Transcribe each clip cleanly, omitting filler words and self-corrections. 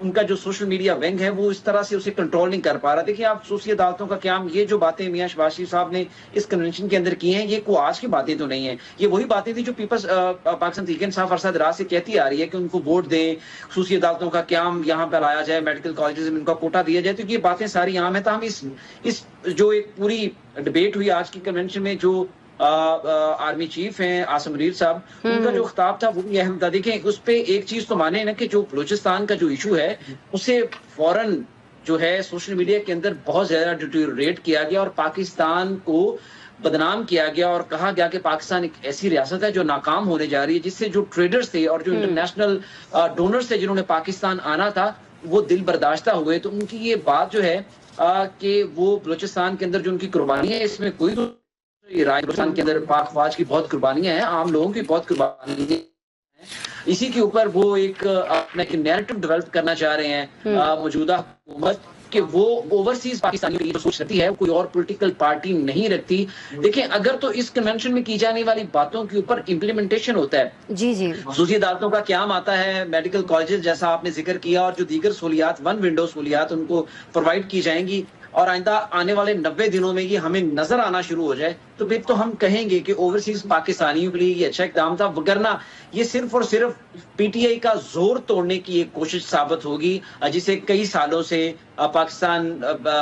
ان کا جو social media wing ہے وہ اس طرح سے اسے کنٹرول نہیں کر پا رہا. دیکھیں آپ خصوصی عدالتوں کا قیام, یہ جو باتیں میاں شہباز شریف صاحب نے اس کنونشن کے اندر کی ہیں, یہ کوئی آج کی باتیں تو نہیں ہیں. یہ وہی باتیں تھیں جو پیپلز پاکستان تحریک انصاف عرصہ دراز سے کہتی آ رہی ہے کہ ان کو ووٹ دیں, خصوصی عدالتوں کا قیام یہاں پہ لایا جائے, میڈیکل کالجز میں ان کا کوٹا دیا جائے. تو یہ باتیں ساری عام ہیں. تاہم اس جو ایک پوری ڈبیٹ ہوئی آج کی کنونشن میں, جو آرمی چیف ہیں عاصم منیر صاحب, ان کا جو خطاب تھا وہ بھی اہم تھا. دیکھیں اس پہ ایک چیز تو مانے نا کہ جو بلوچستان کا جو ایشو ہے اسے فوراً جو ہے سوشل میڈیا کے اندر بہت زیادہ ڈیٹیریٹ کیا گیا اور پاکستان کو بدنام کیا گیا اور کہا گیا کہ پاکستان ایک ایسی ریاست ہے جو ناکام ہونے جا رہی ہے, جس سے جو ٹریڈرز تھے اور جو انٹرنیشنل ڈونرز تھے جنہوں نے پاکستان آنا تھا وہ دل برداشتہ ہوئے. تو ان کی یہ بات جو ہے کہ وہ بلوچستان کے اندر جو ان کی قربانی ہے, اس میں کوئی بلوچستان کے اندر پاک فوج کی بہت قربانیاں ہیں, عام لوگوں کی بہت قربانیاں ہیں. اسی کے اوپر وہ ایک اپنا ایک نیریٹو ڈیولپ کرنا چاہ رہے ہیں موجودہ حکومت کہ وہ اوورسیز پاکستانیوں کی سوچ رکھتی ہے, کوئی اور پولیٹیکل پارٹی نہیں رکھتی. دیکھیں اگر تو اس کنونشن میں کی جانے والی باتوں کے اوپر امپلیمنٹیشن ہوتا ہے, جی خصوصی عدالتوں کا قیام آتا ہے, میڈیکل کالجز جیسا آپ نے ذکر کیا اور جو دیگر سہولیات ون ونڈو سہولیات ان کو پرووائڈ کی جائیں گی, اور آئندہ آنے والے 90 دنوں میں یہ ہمیں نظر آنا شروع ہو جائے, تو پھر تو ہم کہیں گے کہ اوورسیز پاکستانیوں کے لیے یہ اچھا اقدام تھا. وگرنہ یہ صرف اور صرف پی ٹی آئی کا زور توڑنے کی ایک کوشش ثابت ہوگی, جسے کئی سالوں سے پاکستان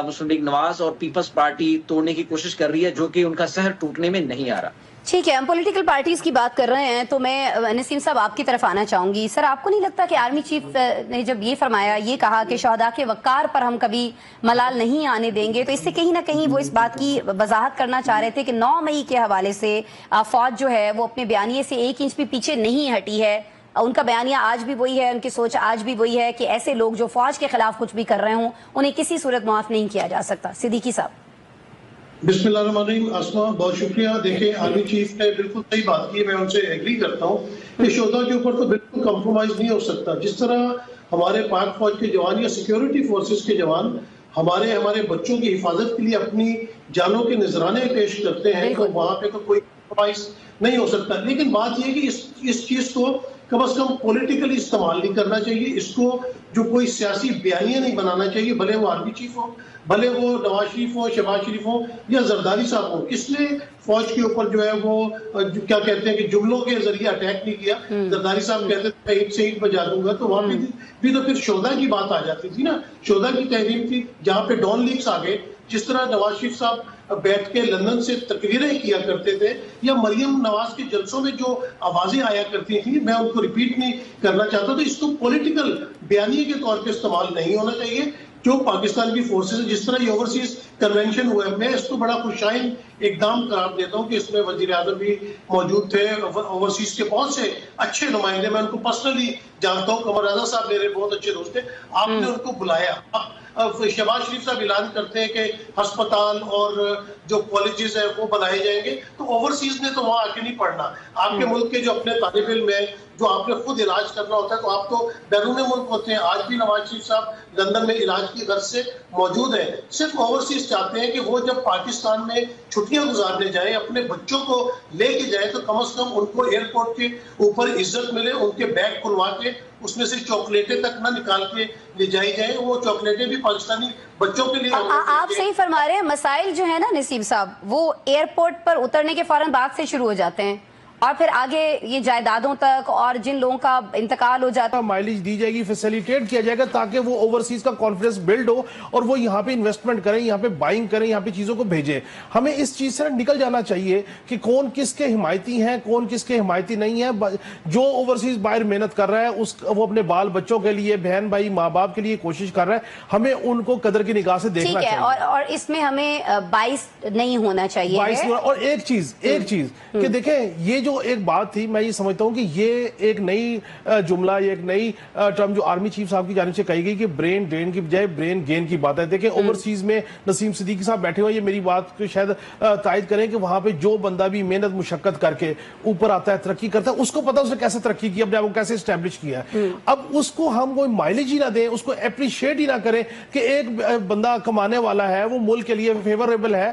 مسلم لیگ نواز اور پیپلز پارٹی توڑنے کی کوشش کر رہی ہے, جو کہ ان کا سحر ٹوٹنے میں نہیں آ رہا. ٹھیک ہے, ہم پولیٹیکل پارٹیز کی بات کر رہے ہیں تو میں نسیم صاحب آپ کی طرف آنا چاہوں گی. سر آپ کو نہیں لگتا کہ آرمی چیف نے جب یہ فرمایا, یہ کہا کہ شہداء کے وقار پر ہم کبھی ملال نہیں آنے دیں گے, تو اس سے کہیں نہ کہیں وہ اس بات کی وضاحت کرنا چاہ رہے تھے کہ 9 مئی کے حوالے سے فوج جو ہے وہ اپنے بیانیے سے 1 انچ بھی پیچھے نہیں ہٹی ہے. ان کا بیانیہ آج بھی وہی ہے, ان کی سوچ آج بھی وہی ہے کہ ایسے لوگ جو فوج کے خلاف کچھ بھی کر رہے ہوں انہیں کسی صورت معاف نہیں کیا جا سکتا. صدیقی صاحب. بسم اللہ الرحمن الرحیم. آسما بہت شکریہ. دیکھیں آرمی چیف نے بالکل صحیح بات کی ہے, میں ان سے ایگری کرتا ہوں کہ شہداء کے اوپر تو بالکل کمپرومائز نہیں ہو سکتا. جس طرح ہمارے پاک فوج کے جوان یا سیکیورٹی فورسز کے جوان ہمارے بچوں کی حفاظت کے لیے اپنی جانوں کے نذرانے پیش کرتے ہیں, تو وہاں پہ تو کوئی کمپرومائز نہیں ہو سکتا. لیکن بات یہ ہے کہ اس چیز کو کم از کم پولیٹیکلی استعمال نہیں کرنا چاہیے, اس کو جو کوئی سیاسی بیانیہ نہیں بنانا چاہیے, بھلے وہ آرمی چیف ہو, بھلے وہ نواز شریف ہو, شہباز شریف ہو یا زرداری صاحب ہو. اس نے فوج کے اوپر جو ہے وہ کیا کہتے ہیں کہ جملوں کے ذریعے اٹیک نہیں کیا. زرداری صاحب کہتے تھے میں 1 سے 1 بجا دوں گا, تو وہاں پہ بھی تو پھر شہداء کی بات آ جاتی تھی نا. شہداء کی تحریم تھی جہاں پہ ڈان لیکس آ گئے. جس طرح نواز شریف صاحب بیٹھ کے لندن سے تقریریں کیا کرتے تھے, یا مریم نواز کے جلسوں میں جو آوازیں آیا کرتی تھیں, میں ان کو ریپیٹ نہیں کرنا چاہتا, تو اس کو پولیٹیکل بیانیے کے طور پہ استعمال نہیں ہونا چاہیے. جو پاکستان کی فورسز, جس طرح یہ اوورسیز کنونشن ہوا ہے, میں اس کو بڑا خوشائن اقدام قرار دیتا ہوں کہ اس میں وزیر اعظم بھی موجود تھے, اوورسیز کے بہت سے اچھے نمائندے, میں ان کو پرسنلی جانتا ہوں. قمر رضا صاحب میرے بہت اچھے دوست ہیں, آپ نے ان کو بلایا. شہباز شریف صاحب اعلان کرتے ہیں کہ ہسپتال اور جو کالجز ہیں وہ بنائے جائیں گے, تو اوورسیز نے تو وہاں آ کے نہیں پڑھنا. آپ کے ملک کے جو اپنے طالب علم ہیں, جو آپ نے خود علاج کرنا ہوتا ہے, تو آپ تو بیرون ملک ہوتے ہیں. آج بھی نواز شریف صاحب لندن میں علاج کی غرض سے موجود ہیں. صرف اوورسیز چاہتے ہیں کہ وہ جب پاکستان میں چھٹیاں گزارنے جائیں, اپنے بچوں کو لے کے جائیں, تو کم از کم ان کو ایئرپورٹ کے اوپر عزت ملے, ان کے بیگ کھلوا کے اس میں سے چاکلیٹیں تک نہ نکال کے لے جائی جائیں. وہ چاکلیٹیں بھی پاکستانی بچوں کے لیے. آپ صحیح فرما رہے ہیں. مسائل جو ہے نا نسیم صاحب, وہ ایئرپورٹ پر اترنے کے فوراً بعد سے شروع ہو جاتے ہیں, اور پھر آگے یہ جائیدادوں تک اور جن لوگوں کا انتقال ہو جاتا ہے, مائلیج دی جائے گی, فیسیلیٹیٹ کیا جائے گا تاکہ وہ اوورسیز کا کانفیڈنس بلڈ ہو اور وہ یہاں پہ انویسٹمنٹ کریں, یہاں پہ بائنگ کریں, یہاں پہ چیزوں کو بھیجیں. ہمیں اس چیز سے نکل جانا چاہیے کہ کون کس کے حمایتی ہیں, کون کس کے حمایتی نہیں ہے. جو اوورسیز باہر محنت کر رہا ہے وہ اپنے بال بچوں کے لیے, بہن بھائی ماں باپ کے لیے کوشش کر رہا ہے, ہمیں ان کو قدر کی نگاہ سے دیکھنا چاہیے. اور اس میں ہمیں باعث نہیں ہونا چاہیے. اور ایک چیز کہ دیکھیں, یہ جو ایک بات تھی, میں یہ سمجھتا ہوں کہ یہ ایک نئی جملہ, یہ ایک نئی ٹرم جو آرمی چیف صاحب کی جانب سے کہی گئی کہ برین ڈرین کی بجائے برین گین کی بات ہے. دیکھیں اوورسیز میں نسیم صدیقی صاحب بیٹھے ہوئے, یہ میری بات کو شاید تائید کریں کہ وہاں پہ جو بندہ بھی محنت مشقت کر کے اوپر آتا ہے, ترقی کرتا ہے, اس کو پتا اس نے کیسے ترقی کی, اپنے آپ کو کیسے اسٹیبلش کیا ہے. اب اس کو ہم کوئی مائلیج ہی نہ دیں, اس کو اپریشیٹ ہی نہ کریں کہ ایک بندہ کمانے والا ہے, وہ ملک کے لیے فیوریبل ہے,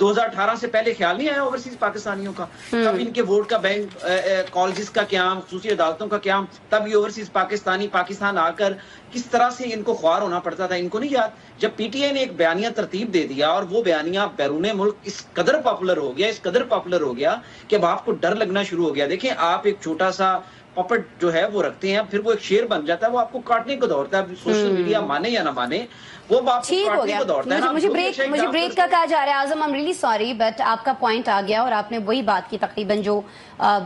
2018 سے پہلے خیال نہیں آیا اوورسیز پاکستانیوں کا؟ تب ان کے ووٹ کا بینک، کالجز کا قیام، خصوصی عدالتوں کا قیام، تب یہ اوورسیز پاکستانی پاکستان آ کر کس طرح سے ان کو خوار ہونا پڑتا تھا، ان کو نہیں یاد؟ جب پی ٹی آئی نے ایک بیانیہ ترتیب دے دیا اور وہ بیانیہ بیرون ملک اس قدر پاپولر ہو گیا کہ اب آپ کو ڈر لگنا شروع ہو گیا۔ دیکھیں آپ ایک چھوٹا سا پپٹ جو ہے وہ رکھتے ہیں، پھر وہ ایک شیر بن جاتا ہے، وہ آپ کو کاٹنے کو دوڑتا ہے، سوشل میڈیا مانے یا نہ مانے وہ آپ کو کاٹنے کو دوڑتا ہے۔ مجھے بریک کا کہا جا رہا ہے اعظم، I'm really sorry بٹ آپ کا پوائنٹ آ گیا اور آپ نے وہی بات کی تقریباً جو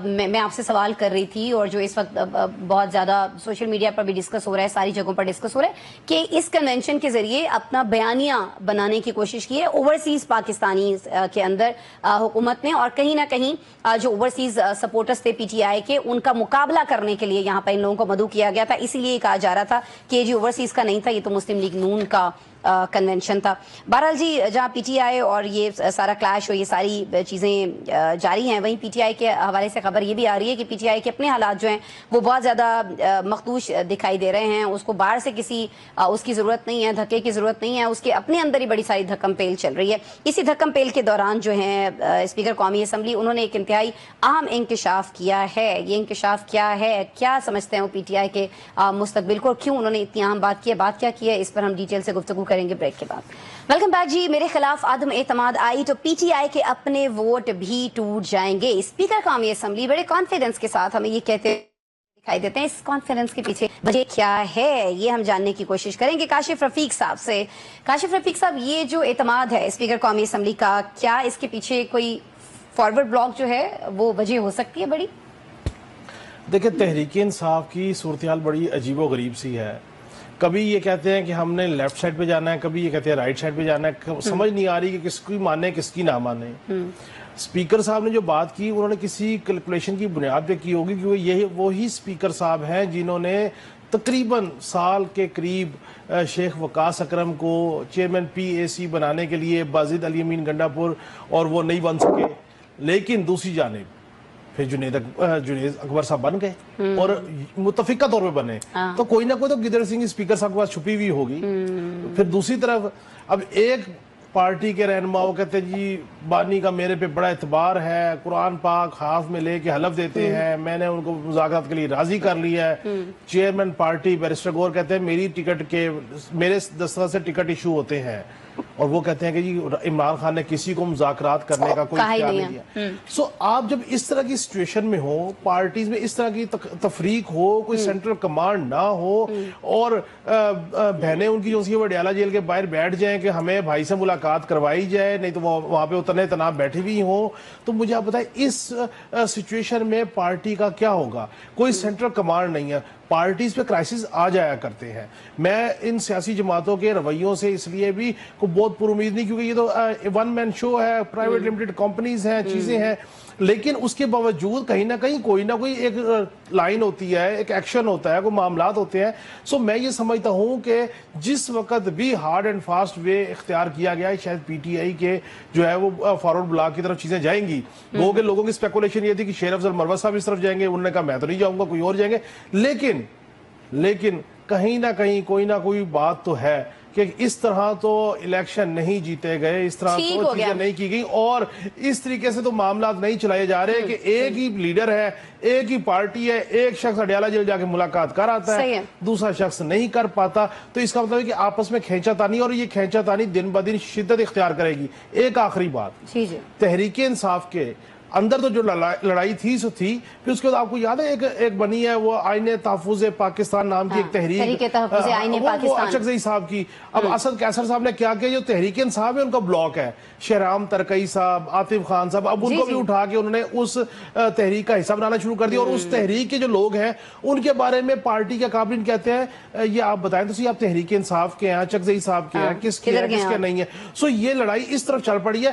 میں آپ سے سوال کر رہی تھی اور جو اس وقت بہت زیادہ سوشل میڈیا پر بھی ڈسکس ہو رہا ہے، ساری جگہوں پر ڈسکس ہو رہا ہے کہ اس کنونشن کے ذریعے اپنا بیانیہ بنانے کی کوشش کی ہے اوورسیز پاکستانی کے اندر حکومت نے، اور کہیں نہ کہیں جو اوورسیز سپورٹرز تھے پی ٹی آئی کے، ان کا مقابلہ کرنے کے لیے یہاں پر ان لوگوں کو مدعو کیا گیا تھا۔ اسی لیے کہا جا رہا تھا کہ یہ جو اوورسیز کا نہیں تھا، یہ تو مسلم لیگ نون کا کنونشن تھا۔ بہرحال جی، جہاں پی ٹی آئی اور یہ سارا کلیش اور یہ ساری چیزیں جاری ہیں، وہیں پی ٹی آئی کے حوالے سے خبر یہ بھی آ رہی ہے کہ پی ٹی آئی کے اپنے حالات جو ہیں وہ بہت زیادہ مخدوش دکھائی دے رہے ہیں۔ اس کو باہر سے کسی اس کی ضرورت نہیں ہے، دھکے کی ضرورت نہیں ہے، اس کے اپنے اندر ہی بڑی ساری دھکم پیل چل رہی ہے۔ اسی دھکم پیل کے دوران جو ہیں اسپیکر قومی اسمبلی، انہوں نے ایک انتہائی اہم انکشاف کیا ہے۔ یہ انکشاف کیا ہے، کیا سمجھتے ہیں وہ پی ٹی آئی کے مستقبل کو، اور کیوں انہوں نے اتنی اہم بات کی ہے، بات کیا کی ہے، اس پر ہم ڈیٹیل سے گفتگو کریں گے بریک کے بعد۔ ویلکم بیک جی۔ میرے خلاف عدم اعتماد آئی تو پی ٹی آئی کے اپنے ووٹ بھی ٹوٹ جائیں گے، اسپیکر قومی اسمبلی بڑے کانفیڈنس کے ساتھ ہمیں یہ کہتے دکھائی دیتے ہیں۔ اس کانفیڈنس کے پیچھے وجہ کیا ہے، یہ ہم جاننے کی کوشش کریں گے کاشف رفیق صاحب سے۔ کاشف رفیق صاحب، یہ جو اعتماد ہے اسپیکر قومی اسمبلی کا، کیا اس کے پیچھے کوئی فارورڈ بلاک جو ہے وہ وجہ ہو سکتی ہے بڑی؟ دیکھیں، تحریک انصاف کی صورتحال بڑی عجیب و غریب سی ہے۔ کبھی یہ کہتے ہیں کہ ہم نے لیفٹ سائڈ پہ جانا ہے، کبھی یہ کہتے ہیں رائٹ سائڈ پہ جانا ہے، سمجھ نہیں آ رہی کہ کس کی مانے کس کی نہ مانے۔ اسپیکر صاحب نے جو بات کی، انہوں نے کسی کیلکولیشن کی بنیاد پہ کی ہوگی، کیونکہ یہ وہی اسپیکر صاحب ہیں جنہوں نے تقریباً سال کے قریب شیخ وقاص اکرم کو چیئرمین پی اے سی بنانے کے لیے بازید علی امین گنڈا پور، اور وہ نہیں بن سکے، لیکن دوسری جانب پھر جنید اکبر صاحب بن گئے اور متفقہ طور پہ بنے، تو کوئی نہ کوئی تو گدر سنگھ اسپیکر صاحب کے پاس چھپی ہوئی ہوگی۔ پھر دوسری طرف اب ایک پارٹی کے رہنما وہ کہتے ہیں جی بانی کا میرے پہ بڑا اعتبار ہے، قرآن پاک ہاتھ میں لے کے حلف دیتے ہیں، میں نے ان کو مذاکرات کے لیے راضی کر لیا ہے۔ چیئرمین پارٹی بیرسٹر گور کہتے ہیں میری ٹکٹ کے میرے دستخط سے ٹکٹ ایشو ہوتے ہیں، اور وہ کہتے ہیں کہ جی عمران خان نے کسی کو مذاکرات کرنے کا کوئی اختیار نہیں دیا۔ سو آپ جب اس طرح کی سچویشن میں ہو، پارٹیز میں اس طرح کی تفریق ہو، کوئی سینٹرل کمانڈ نہ ہو، اور بہنیں ان کی جو سی وہ وڈیالہ جیل کے باہر بیٹھ جائیں کہ ہمیں بھائی سے ملاقات کروائی جائے، نہیں تو وہ وہاں پہ اتنے تناب بیٹھے بھی ہوں، تو مجھے آپ بتائیں اس سچویشن میں پارٹی کا کیا ہوگا؟ کوئی سینٹرل کمانڈ نہیں ہے، پارٹیز پہ کرائسس آ جایا کرتے ہیں۔ میں ان سیاسی جماعتوں کے رویوں سے اس لیے بھی کوئی بہت پر امید نہیں، کیونکہ یہ تو ون مین شو ہے، پرائیویٹ لمیٹڈ کمپنیز ہیں، چیزیں ہیں، لیکن اس کے باوجود کہیں نہ کہیں کوئی نہ کوئی ایک لائن ہوتی ہے، ایک ایکشن ہوتا ہے، کوئی معاملات ہوتے ہیں۔ سو میں یہ سمجھتا ہوں کہ جس وقت بھی ہارڈ اینڈ فاسٹ وے اختیار کیا گیا ہے، شاید پی ٹی آئی کے جو ہے وہ فارورڈ بلاک کی طرف چیزیں جائیں گی۔ لوگوں کی اسپیکولیشن یہ تھی کہ شیر افضل مروت صاحب اس طرف جائیں گے، انہوں نے کہا میں تو نہیں جاؤں گا، کوئی اور جائیں گے، لیکن کہیں نہ کہیں کوئی نہ کوئی بات تو ہے کہ اس طرح تو الیکشن نہیں جیتے گئے، اس طرح تو چیزیں نہیں کی گئی، اور اس طریقے سے تو معاملات نہیں چلائے جا رہے کہ ایک ہی لیڈر ہے، ایک ہی پارٹی ہے، ایک شخص اڈیالہ جیل جا کے ملاقات کر آتا ہے، دوسرا شخص نہیں کر پاتا، تو اس کا مطلب ہے کہ آپس میں کھینچا تانی، اور یہ کھینچا تانی دن بدن شدت اختیار کرے گی۔ ایک آخری بات، تحریک انصاف کے اندر تو جو لڑائی تھی سو تھی، پھر اس کے بعد آپ کو یاد ہے ایک بنی ہے وہ آئین تحفظ پاکستان نام کی ایک تحریک، وہ اچکزئی صاحب کی۔ اب اسد قیصر صاحب نے کیا جو تحریک انصاف ہے ان کا بلاک ہے، شہرام ترکئی صاحب، عاطف خان صاحب، اب ان کو بھی اٹھا کے انہوں نے اس تحریک کا حصہ بنانا شروع کر دیا، اور اس تحریک کے جو لوگ ہیں ان کے بارے میں پارٹی کے قابلین کہتے ہیں یہ آپ بتائیں تو آپ تحریک انصاف کے ہیں، اچکزئی صاحب کے ہیں، کس کے ہیں کس کے نہیں ہے۔ سو یہ لڑائی اس طرف چل پڑی ہے،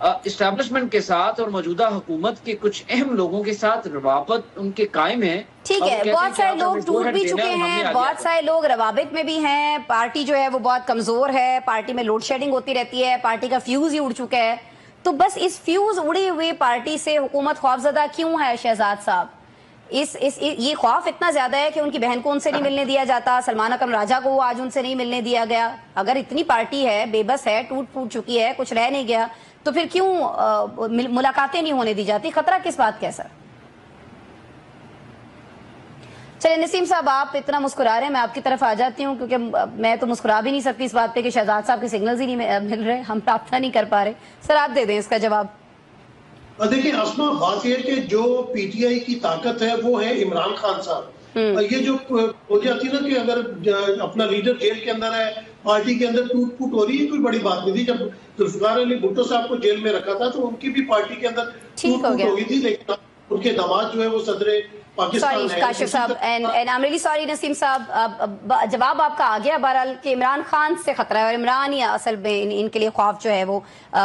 اسٹیبلشمنٹ کے ساتھ اور موجودہ حکومت کے کچھ اہم لوگوں کے ساتھ روابط ان کے قائم ہیں. ٹھیک ہے, بہت سارے لوگ ٹوٹ بھی چکے ہیں, بہت سارے لوگ روابط میں بھی ہیں, پارٹی جو ہے وہ بہت کمزور ہے, پارٹی میں لوڈ شیڈنگ ہوتی رہتی ہے, پارٹی کا فیوز ہی اڑ چکا ہے. تو بس اس فیوز اڑی ہوئی پارٹی سے حکومت خوفزدہ کیوں ہے شہزاد صاحب؟ یہ خوف اتنا زیادہ ہے کہ ان کی بہن کو ان سے نہیں ملنے دیا جاتا, سلمان اکرم راجہ کو آج ان سے نہیں ملنے دیا گیا. اگر اتنی پارٹی ہے, بے بس ہے, ٹوٹ پھوٹ چکی ہے, کچھ رہ نہیں گیا, تو پھر کیوں ملاقاتیں نہیں ہونے دی جاتی؟ خطرہ کس بات کا ہے سر؟ چلے نسیم صاحب, آپ اتنا مسکرا رہے ہیں, میں آپ کی طرف آ جاتی ہوں, کیونکہ میں تو مسکرا بھی نہیں سکتی اس بات پہ کہ شہزاد صاحب کے سگنلز ہی نہیں مل رہے, ہم رابطہ نہیں کر پا رہے. سر آپ دے دیں اس کا جواب. دیکھیں اسما, بات یہ ہے کہ جو پی ٹی آئی کی طاقت ہے وہ ہے عمران خان صاحب. یہ جو ہو جاتی نا کہ اگر اپنا لیڈر جیل کے اندر ہے, پارٹی کے اندر ٹوٹ پھوٹ ہو رہی ہے, کوئی بڑی بات نہیں تھی. جب ذوالفقار علی بھٹو صاحب کو جیل میں رکھا تھا تو ان کی بھی پارٹی کے اندر ٹوٹ پھوٹ ہو گئی تھی, لیکن ان کے داماد جو ہے وہ صدر پاکستان ہے. کاشف صاحب, and I'm really sorry نسیم صاحب, جواب آپ کا آ گیا بہرحال کہ عمران خان سے خطرہ ہے, اور عمران ہی اصل میں ان کے لیے خوف جو ہے وہ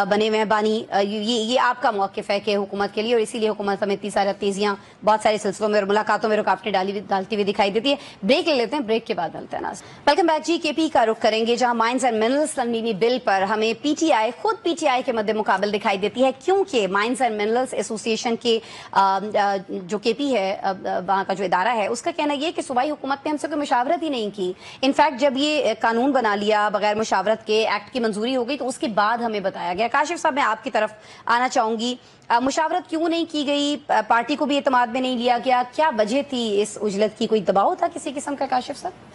بنے ہوئے ہیں بانی. یہ آپ کا موقف ہے کہ حکومت کے لیے, اور اسی لیے حکومت ہمیں اتنی ساری تیزیاں بہت سارے سلسلوں میں اور ملاقاتوں میں رکاوٹیں ڈالتی ہوئی دکھائی دیتی ہے. بریک لے لیتے ہیں, بریک کے بعد ملتے ہیں ناظرین. ویلکم بیک جی. کے پی کا رخ کریں گے, جہاں مائنز اینڈ منرلز ترمیمی بل پر ہمیں پی ٹی آئی, خود پی ٹی آئی کے مد مقابل دکھائی دیتی ہے, کیونکہ مائنز اینڈ منرلز ایسوسی ایشن کے جو کے پی ہے, وہاں کا جو ادارہ ہے, اس کا کہنا یہ کہ صوبائی حکومت نے ہم سے کوئی مشاورت ہی نہیں کی. انفیکٹ جب یہ قانون بنا لیا بغیر مشاورت کے, ایکٹ کی منظوری ہو گئی, تو اس کے بعد ہمیں بتایا گیا. کاشف صاحب, میں آپ کی طرف آنا چاہوں گی, مشاورت کیوں نہیں کی گئی؟ پارٹی کو بھی اعتماد میں نہیں لیا گیا, کیا وجہ تھی اس عجلت کی؟ کوئی دباؤ تھا کسی قسم کا کاشف صاحب؟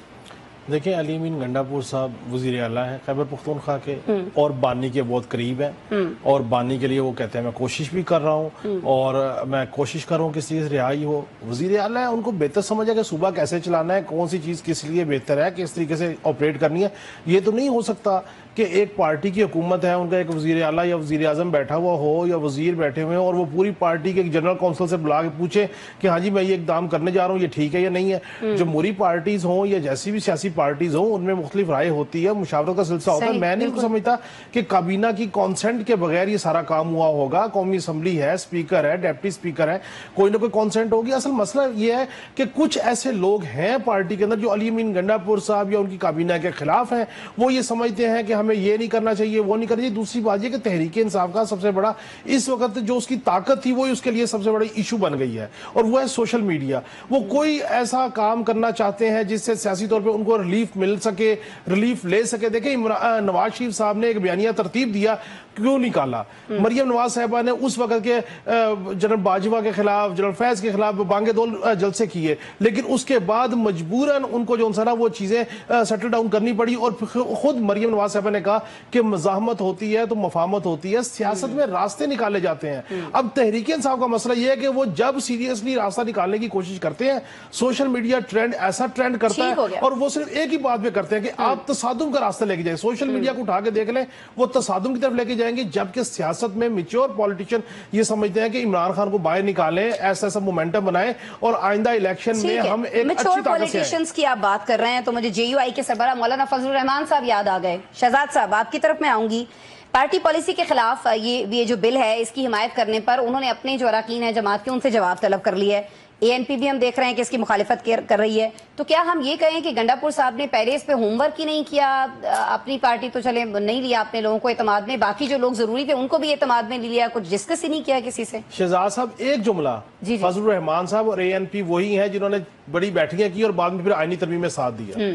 دیکھیں, علی امین گنڈا پور صاحب وزیر اعلیٰ ہیں خیبر پختونخوا کے, اور بانی کے بہت قریب ہیں, اور بانی کے لیے وہ کہتے ہیں میں کوشش بھی کر رہا ہوں, اور میں کوشش کر رہا ہوں کس چیز رہائی ہو. وزیر اعلیٰ ہیں, ان کو بہتر سمجھ ہے کہ صوبہ کیسے چلانا ہے, کون سی چیز کس لیے بہتر ہے, کس طریقے سے آپریٹ کرنی ہے. یہ تو نہیں ہو سکتا کہ ایک پارٹی کی حکومت ہے, ان کا ایک وزیر اعلیٰ یا وزیر اعظم بیٹھا ہوا ہو یا وزیر بیٹھے ہوئے ہیں, اور وہ پوری پارٹی کے جنرل کونسل سے بلا کے پوچھے کہ ہاں جی میں یہ اقدام کرنے جا رہا ہوں, یہ ٹھیک ہے یا نہیں ہے. جمہوری پارٹیز ہوں یا جیسی بھی سیاسی پارٹیز ہوں, ان میں مختلف رائے ہوتی ہے, مشاورت کا سلسلہ ہوتا ہے. میں نہیں سمجھتا کہ کابینہ کی کانسنٹ کے بغیر یہ سارا کام ہوا ہوگا. قومی اسمبلی ہے, اسپیکر ہے, ڈیپٹی اسپیکر ہے, کوئی نہ کوئی کانسنٹ ہوگی. اصل مسئلہ یہ ہے کہ کچھ ایسے لوگ ہیں پارٹی کے اندر جو علی امین گنڈا پور صاحب یا ان کی کابینہ کے خلاف ہیں. وہ یہ سمجھتے ہیں کہ ہمیں یہ نہیں کرنا چاہیے, وہ نہیں کرنا چاہیے. دوسری بات یہ کہ تحریک انصاف کا سب سے بڑا اس وقت جو اس کی طاقت تھی, وہ اس کے لیے سب سے بڑی ایشو بن گئی ہے, اور وہ ہے سوشل میڈیا. وہ کوئی ایسا کام کرنا چاہتے ہیں جس سے سیاسی طور پہ ان کو ریلیف مل سکے, ریلیف لے سکے. دیکھیں, نواز شریف صاحب نے ایک بیانیہ ترتیب دیا, کیوں نکالا؟ مریم نواز صاحبہ نے اس وقت کے جنرل باجوہ کے خلاف, جنرل فیض کے خلاف بانگے دول جلسے کیے, لیکن اس کے بعد مجبوراً ان کو جو انسانا وہ چیزیں سیٹل ڈاؤن کرنی پڑی. اور خود مریم نواز صاحبہ نے کہا کہ مزاحمت ہوتی ہے تو مفاہمت ہوتی ہے, سیاست میں راستے نکالے جاتے ہیں. اب تحریک انصاف کا مسئلہ یہ ہے کہ وہ جب سیریسلی راستہ نکالنے کی کوشش کرتے ہیں, سوشل میڈیا ٹرینڈ ایسا ٹرینڈ کرتا ہے, اور وہ صرف ایک ہی بات پہ کرتے ہیں کہ آپ تصادم کا راستہ لے کے جائیں. سوشل میڈیا کو اٹھا کے دیکھ لیں, وہ تصادم کی طرف لے کے جائیں گے, جبکہ سیاست میں میچور پولیٹیشین یہ سمجھتے ہیں کہ عمران خان کو باہر نکالیں, ایسا مومنٹم بنائیں, اور آئندہ الیکشن میں ہم ایک اچھی طاقت سے پولیٹیشینز کی آپ بات کر رہے ہیں, تو مجھے جے یو آئی کے سربراہ مولانا فضل الرحمان صاحب یاد آ گئے. شہزاد صاحب, آپ کی طرف میں آؤں گی. پارٹی پالیسی کے خلاف یہ جو بل ہے, اس کی حمایت کرنے پر انہوں نے اپنے جو اراکین ہیں جماعت کے, ان سے جواب طلب کر لیا ہے. اے این پی بھی ہم دیکھ رہے ہیں کہ اس کی مخالفت کر رہی ہے. تو کیا ہم یہ کہیں کہ گنڈا پور صاحب نے پہلے اس پہ ہوم ورک ہی نہیں کیا؟ اپنی پارٹی تو چلے نہیں لیا اپنے لوگوں کو اعتماد میں, باقی جو لوگ ضروری تھے ان کو بھی اعتماد میں لیا, کچھ ڈسکس ہی نہیں کیا کسی سے؟ شہزاد صاحب, ایک جملہ, فضل الرحمان صاحب اور اے این پی وہی ہیں جنہوں نے بڑی بیٹھیاں کی اور بعد میں پھر آئینی ترمیم میں ساتھ دیا.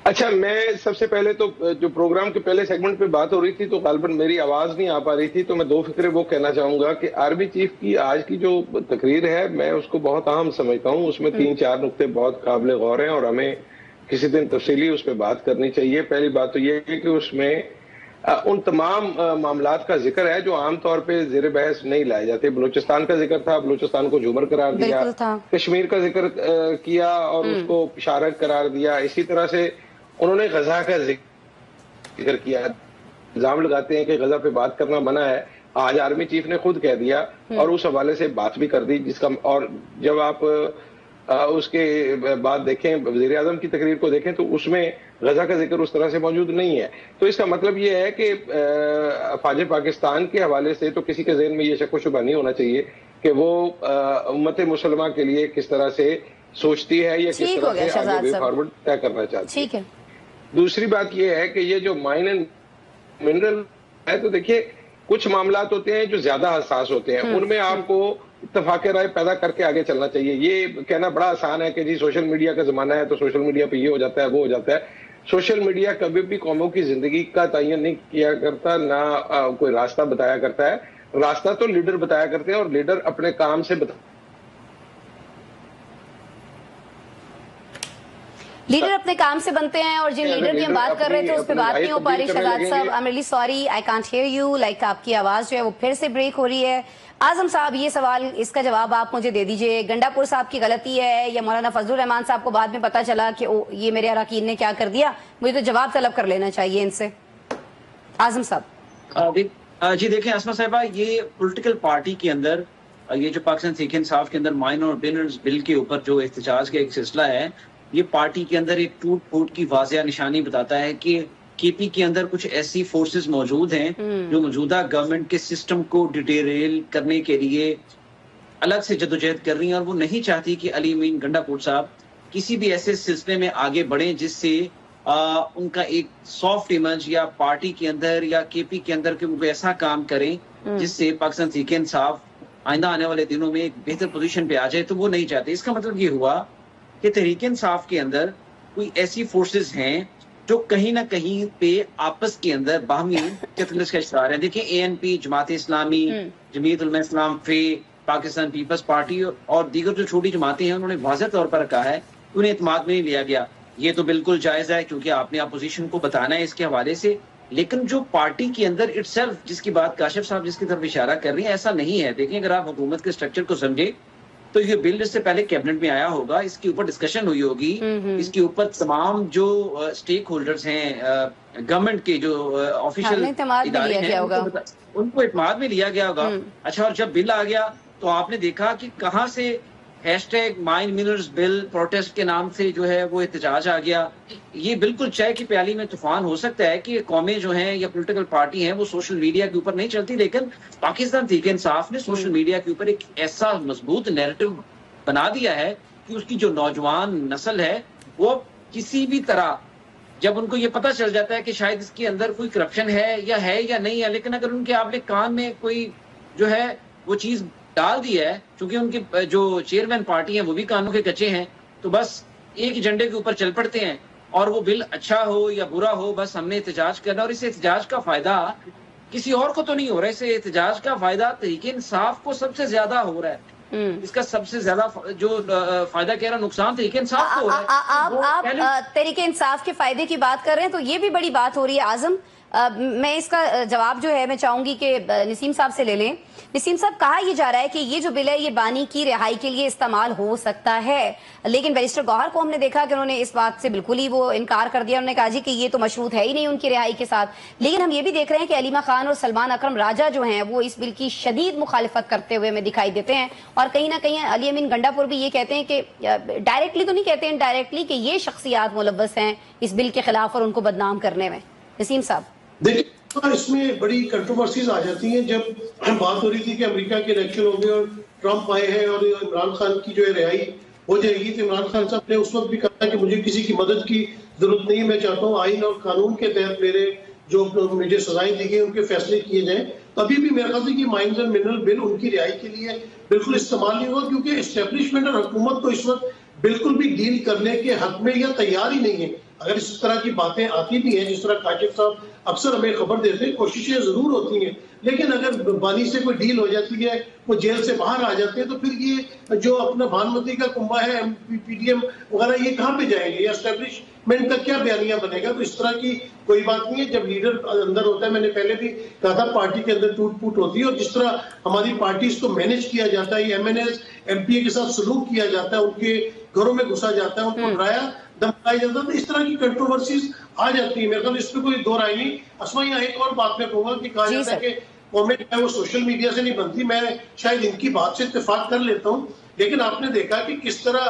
اچھا, میں سب سے پہلے تو جو پروگرام کے پہلے سیگمنٹ پہ بات ہو رہی تھی تو غالباً میری آواز نہیں آ پا رہی تھی, تو میں دو فکرے وہ کہنا چاہوں گا کہ آرمی چیف کی آج کی جو تقریر ہے میں اس کو بہت اہم سمجھتا ہوں. اس میں 3-4 نقطے بہت قابل غور ہیں اور ہمیں کسی دن تفصیلی اس پہ بات کرنی چاہیے. پہلی بات تو یہ ہے کہ اس میں ان تمام معاملات کا ذکر ہے جو عام طور پہ زیر بحث نہیں لائے جاتے. بلوچستان کا ذکر تھا, بلوچستان کو جھومر قرار دیا, کشمیر کا ذکر کیا اور اس کو شارک قرار دیا. اسی طرح سے انہوں نے غزہ کا ذکر کیا. الزام لگاتے ہیں کہ غزہ پہ بات کرنا منع ہے, آج آرمی چیف نے خود کہہ دیا اور اس حوالے سے بات بھی کر دی, جس کا, اور جب آپ اس کے بعد دیکھیں وزیر اعظم کی تقریر کو دیکھیں تو اس میں غزہ کا ذکر اس طرح سے موجود نہیں ہے. تو اس کا مطلب یہ ہے کہ افواج پاکستان کے حوالے سے تو کسی کے ذہن میں یہ شک و شبہ نہیں ہونا چاہیے کہ وہ امت مسلمہ کے لیے کس طرح سے سوچتی ہے یا کس طرح سے آگے وے فارورڈ طے کرنا چاہتی ہے. دوسری بات یہ ہے کہ یہ جو مائن اینڈ منرل ہے، تو دیکھیے کچھ معاملات ہوتے ہیں جو زیادہ حساس ہوتے ہیں، ان میں آپ کو اتفاق رائے پیدا کر کے آگے چلنا چاہیے. یہ کہنا بڑا آسان ہے کہ جی سوشل میڈیا کا زمانہ ہے تو سوشل میڈیا پہ یہ ہو جاتا ہے وہ ہو جاتا ہے. سوشل میڈیا کبھی بھی قوموں کی زندگی کا تعین نہیں کیا کرتا، نہ کوئی راستہ بتایا کرتا ہے. راستہ تو لیڈر بتایا کرتے ہیں، اور لیڈر اپنے کام سے لیڈر اپنے کام سے بنتے ہیں، اور جن لیڈر کی ہم بات کر رہے تھے اس پہ بات نہیں ہو پا رہی. شہزاد صاحب I'm really sorry I can't hear you. Like آپ کی آواز جو ہے وہ پھر سے بریک ہو رہی ہے. اعظم صاحب یہ سوال، اس کا جواب آپ مجھے دے دیجئے. گنڈا پور صاحب کی غلطی ہے یا مولانا فضل الرحمان صاحب کو بعد میں پتا چلا کہ یہ میرے اراکین نے کیا کر دیا؟ مجھے تو جواب طلب کر لینا چاہیے ان سے. اعظم صاحب جی دیکھیں اسما صاحبہ، یہ پولیٹیکل پارٹی کے اندر یہ جو پاکستان تحریک انصاف کے اندر مائنر اور بینرز بل کے اوپر جو احتجاج کا ایک سلسلہ ہے، یہ پارٹی کے اندر ایک ٹوٹ پھوٹ کی واضح نشانی بتاتا ہے کہ کے پی کے اندر کچھ ایسی فورسز موجود ہیں جو موجودہ گورنمنٹ کے سسٹم کو ڈیٹیریل کرنے کے لیے الگ سے جدوجہد کر رہی ہیں، اور وہ نہیں چاہتی کہ علی امین گنڈا پور صاحب کسی بھی ایسے سلسلے میں آگے بڑھیں جس سے ان کا ایک سافٹ امیج یا پارٹی کے اندر یا کے پی کے اندر کہ وہ ایسا کام کریں جس سے پاکستان تحریک انصاف آئندہ آنے والے دنوں میں ایک بہتر پوزیشن پہ آ جائے. تو وہ نہیں چاہتے. اس کا مطلب یہ ہوا کہ تحریک انصاف کے اندر کوئی ایسی فورسز ہیں جو کہیں نہ کہیں پہ آپس کے اندر باہمی چتنس کا شکار ہے. دیکھیں اے این پی، جماعت اسلامی، جمعیت علماء اسلام، پاکستان پیپلز پارٹی اور دیگر جو چھوٹی جماعتیں ہیں، انہوں نے واضح طور پر کہا ہے کہ انہیں اعتماد میں نہیں لیا گیا. یہ تو بالکل جائز ہے کیونکہ آپ نے اپوزیشن کو بتانا ہے اس کے حوالے سے، لیکن جو پارٹی کے اندر اٹ سیلف، جس کی بات کاشف صاحب جس کی طرف اشارہ کر رہی ہیں، ایسا نہیں ہے. دیکھیں اگر آپ حکومت کے اسٹرکچر کو سمجھے تو یہ بل اس سے پہلے کیبنٹ میں آیا ہوگا، اس کے اوپر ڈسکشن ہوئی ہوگی، اس کے اوپر تمام جو اسٹیک ہولڈرز ہیں گورنمنٹ کے جو آفیشیل ادارے ہیں ان کو اعتماد میں لیا گیا ہوگا. اچھا، اور جب بل آ گیا تو آپ نے دیکھا کہ کہاں سے ہیشٹیگ مائن منرز بل پروٹیسٹ کے نام سے جو ہے وہ احتجاج آ گیا. یہ بالکل چائے کی پیالی میں طوفان ہو سکتا ہے کہ قومیں جو ہیں یا پولیٹیکل پارٹی ہیں وہ سوشل میڈیا کے اوپر نہیں چلتی، لیکن پاکستان تحریک انصاف نے سوشل میڈیا کے اوپر ایک ایسا مضبوط نیریٹو بنا دیا ہے کہ اس کی جو نوجوان نسل ہے وہ کسی بھی طرح، جب ان کو یہ پتہ چل جاتا ہے کہ شاید اس کے اندر کوئی کرپشن ہے یا نہیں ہے، لیکن اگر ان کے آپ نے کان میں کوئی جو ہے وہ چیز ڈال دی ہے، چونکہ ان کے جو چیئرمین پارٹی ہیں وہ بھی کانوں کے کچے ہیں، تو بس ایک ایجنڈے کے اوپر چل پڑتے ہیں، اور وہ بل اچھا ہو یا برا ہو بس ہم نے احتجاج کرنا. اور اس احتجاج کا فائدہ کسی اور کو تو نہیں ہو رہا، اس احتجاج کا فائدہ تحریک انصاف کو سب سے زیادہ ہو رہا ہے. اس کا سب سے زیادہ جو فائدہ کہہ رہا نقصان تحریک انصاف کو ہو رہا ہے. آپ تحریک انصاف کے فائدے کی بات کر رہے ہیں تو یہ بھی بڑی بات ہو رہی ہے. اعظم، میں اس کا جواب جو ہے میں چاہوں گی کہ نسیم صاحب سے لے لیں. نسیم صاحب، کہا یہ جا رہا ہے کہ یہ جو بل ہے یہ بانی کی رہائی کے لیے استعمال ہو سکتا ہے، لیکن بیرسٹر گوہر کو ہم نے دیکھا کہ انہوں نے اس بات سے بالکل ہی وہ انکار کر دیا. انہوں نے کہا جی کہ یہ تو مشروط ہے ہی نہیں ان کی رہائی کے ساتھ. لیکن ہم یہ بھی دیکھ رہے ہیں کہ علیمہ خان اور سلمان اکرم راجہ جو ہیں وہ اس بل کی شدید مخالفت کرتے ہوئے ہمیں دکھائی دیتے ہیں، اور کہیں نہ کہیں علی امین گنڈا پور بھی یہ کہتے ہیں کہ ڈائریکٹلی تو نہیں کہتے ہیں، انڈائریکٹلی، کہ یہ شخصیات ملوث ہیں اس بل کے خلاف اور ان کو بدنام کرنے میں. نسیم صاحب، دیکھیں اس میں بڑی کنٹروورسیز آ جاتی ہیں. جب بات ہو رہی تھی کہ امریکہ کے الیکشن ہو گئے اور ٹرمپ آئے ہیں اور عمران خان کی جو ہے رہائی ہو جائے گی، تو عمران خان صاحب نے اس وقت بھی کہا کہ مجھے کسی کی مدد کی ضرورت نہیں، میں چاہتا ہوں آئین اور قانون کے تحت میرے جو مجھے سزائیں دی گئی ان کے فیصلے کیے جائیں. تو ابھی بھی میرے خیال سے کہ مائنز اینڈ منرل بل ان کی رہائی کے لیے بالکل استعمال نہیں ہوگا، کیونکہ اسٹیبلشمنٹ اور حکومت تو اس وقت بالکل بھی ڈیل کرنے کے حق میں یا تیار ہی نہیں ہے. اگر اس طرح کی باتیں آتی بھی ہیں جس طرح کاشف صاحب اکثر ہمیں خبر دیتے ہیں، کوششیں ضرور ہوتی ہیں، لیکن اگر بانی سے کوئی ڈیل ہو جاتی ہے، وہ جیل سے باہر آ جاتے ہیں، تو پھر یہ جو اپنا بھانمتی کا کنبہ ہے پی ڈی ایم وغیرہ یہ کہاں پہ جائیں گے، یا اسٹیبلشمنٹ کا کیا بیانیہ بنے گا. تو اس طرح کی کوئی بات نہیں ہے. جب لیڈر اندر ہوتا ہے، میں نے پہلے بھی کہا تھا پارٹی کے اندر ٹوٹ پھوٹ ہوتی ہے، اور جس طرح ہماری پارٹیز کو مینج کیا جاتا ہے، M N As M P A کے ساتھ سلوک کیا جاتا ہے، ان کے گھروں میں گھسا جاتا ہے، ان کو ڈرایا دمکایا جاتا ہے، تو اس طرح کی کنٹروورسیز آ جاتی ہیں. میرے خیال اس پہ کوئی دو رائے نہیں. اسما، یہاں ایک اور بات میں کہوں گا کہ کہا جاتا ہے کہ قومیں جو ہے وہ سوشل میڈیا سے نہیں بنتی. میں شاید ان کی بات سے اتفاق کر لیتا ہوں، لیکن آپ نے دیکھا کہ کس طرح